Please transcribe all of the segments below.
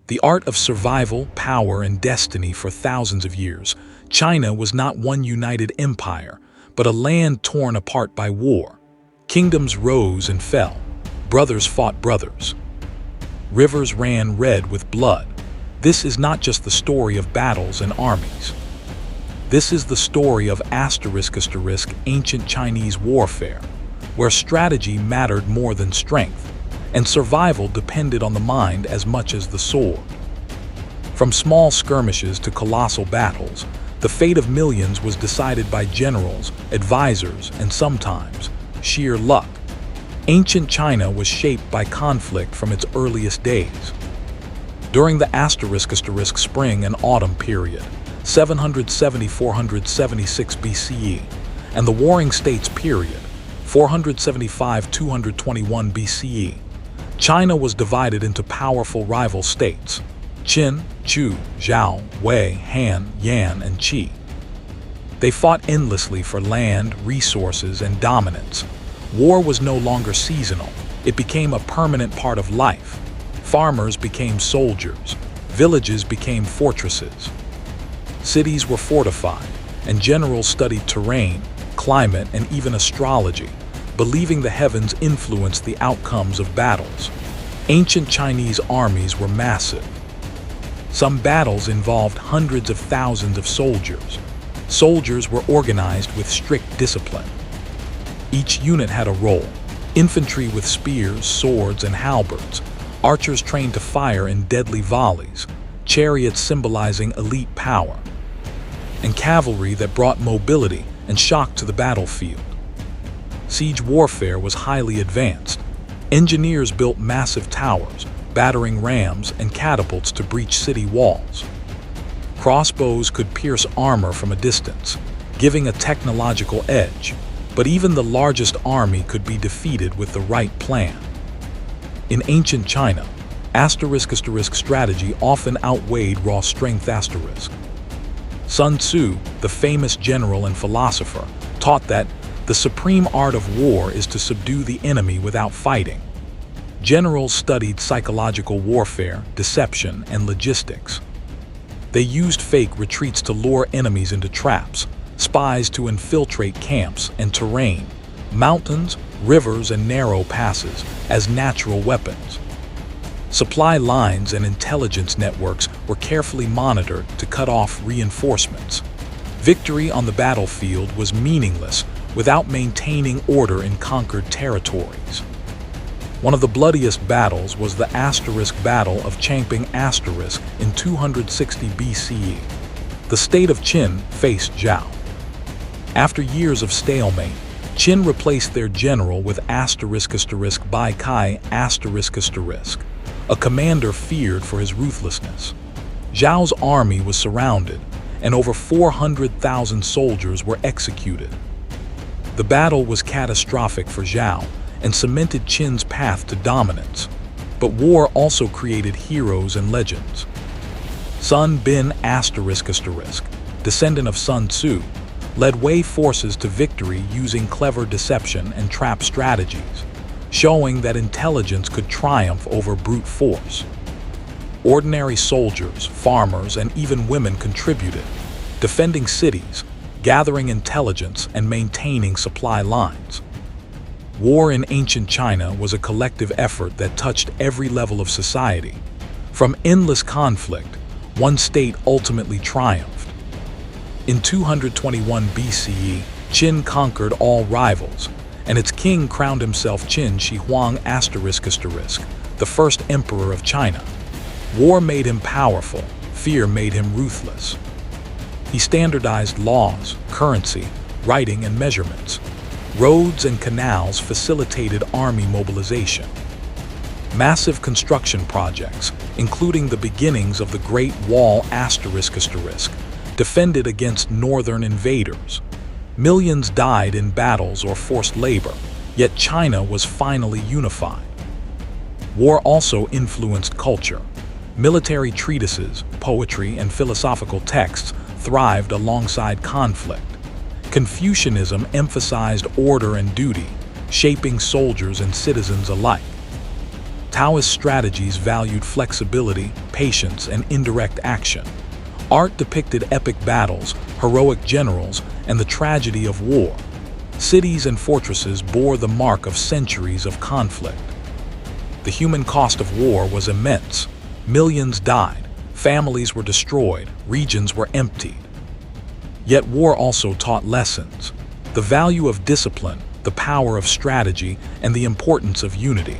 The art of survival, power, and destiny for thousands of years, China was not one united empire, but a land torn apart by war. Kingdoms rose and fell. Brothers fought brothers. Rivers ran red with blood. This is not just the story of battles and armies. This is the story of ancient Chinese warfare, where strategy mattered more than strength, and survival depended on the mind as much as the sword. From small skirmishes to colossal battles, the fate of millions was decided by generals, advisors, and sometimes sheer luck. Ancient China was shaped by conflict from its earliest days. During the spring and autumn period, 770–476 BCE, and the Warring States period, 475–221 BCE, China was divided into powerful rival states: Qin, Chu, Zhao, Wei, Han, Yan, and Qi. They fought endlessly for land, resources, and dominance. War was no longer seasonal. It became a permanent part of life. Farmers became soldiers. Villages became fortresses. Cities were fortified, and generals studied terrain, climate, and even astrology, believing the heavens influenced the outcomes of battles. Ancient Chinese armies were massive. Some battles involved hundreds of thousands of soldiers. Soldiers were organized with strict discipline. Each unit had a role: infantry with spears, swords, and halberds, archers trained to fire in deadly volleys, chariots symbolizing elite power, and cavalry that brought mobility and shock to the battlefield. Siege warfare was highly advanced. Engineers built massive towers, battering rams, and catapults to breach city walls. Crossbows could pierce armor from a distance, giving a technological edge, but even the largest army could be defeated with the right plan. In ancient China, strategy often outweighed raw strength. Sun Tzu, the famous general and philosopher, taught that the supreme art of war is to subdue the enemy without fighting. Generals studied psychological warfare, deception, and logistics. They used fake retreats to lure enemies into traps, spies to infiltrate camps and terrain, mountains, rivers, and narrow passes as natural weapons. Supply lines and intelligence networks were carefully monitored to cut off reinforcements. Victory on the battlefield was meaningless without maintaining order in conquered territories. One of the bloodiest battles was the Battle of Changping in 260 BCE. The state of Qin faced Zhao. After years of stalemate, Qin replaced their general with Bai Kai a commander feared for his ruthlessness. Zhao's army was surrounded, and over 400,000 soldiers were executed. The battle was catastrophic for Zhao and cemented Qin's path to dominance, but war also created heroes and legends. Sun Bin descendant of Sun Tzu, led Wei forces to victory using clever deception and trap strategies, showing that intelligence could triumph over brute force. Ordinary soldiers, farmers, and even women contributed, defending cities, gathering intelligence, and maintaining supply lines. War in ancient China was a collective effort that touched every level of society. From endless conflict, one state ultimately triumphed. In 221 BCE, Qin conquered all rivals, and its king crowned himself Qin Shi Huang the first emperor of China. War made him powerful, fear made him ruthless. He standardized laws, currency, writing, and measurements. Roads and canals facilitated army mobilization. Massive construction projects, including the beginnings of the Great Wall defended against northern invaders. Millions died in battles or forced labor, yet China was finally unified. War also influenced culture. Military treatises, poetry, and philosophical texts thrived alongside conflict. Confucianism emphasized order and duty, shaping soldiers and citizens alike. Taoist strategies valued flexibility, patience, and indirect action. Art depicted epic battles, heroic generals, and the tragedy of war. Cities and fortresses bore the mark of centuries of conflict. The human cost of war was immense. Millions died, families were destroyed, regions were emptied. Yet war also taught lessons: the value of discipline, the power of strategy, and the importance of unity.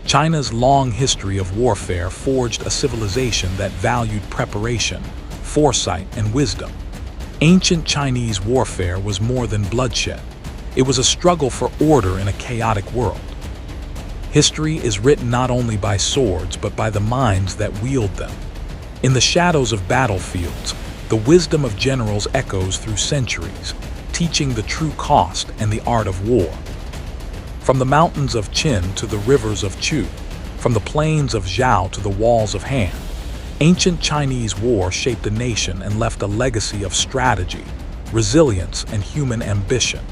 China's long history of warfare forged a civilization that valued preparation, foresight, and wisdom. Ancient Chinese warfare was more than bloodshed. It was a struggle for order in a chaotic world. History is written not only by swords but by the minds that wield them. In the shadows of battlefields, the wisdom of generals echoes through centuries, teaching the true cost and the art of war. From the mountains of Qin to the rivers of Chu, from the plains of Zhao to the walls of Han, ancient Chinese war shaped a nation and left a legacy of strategy, resilience, and human ambition.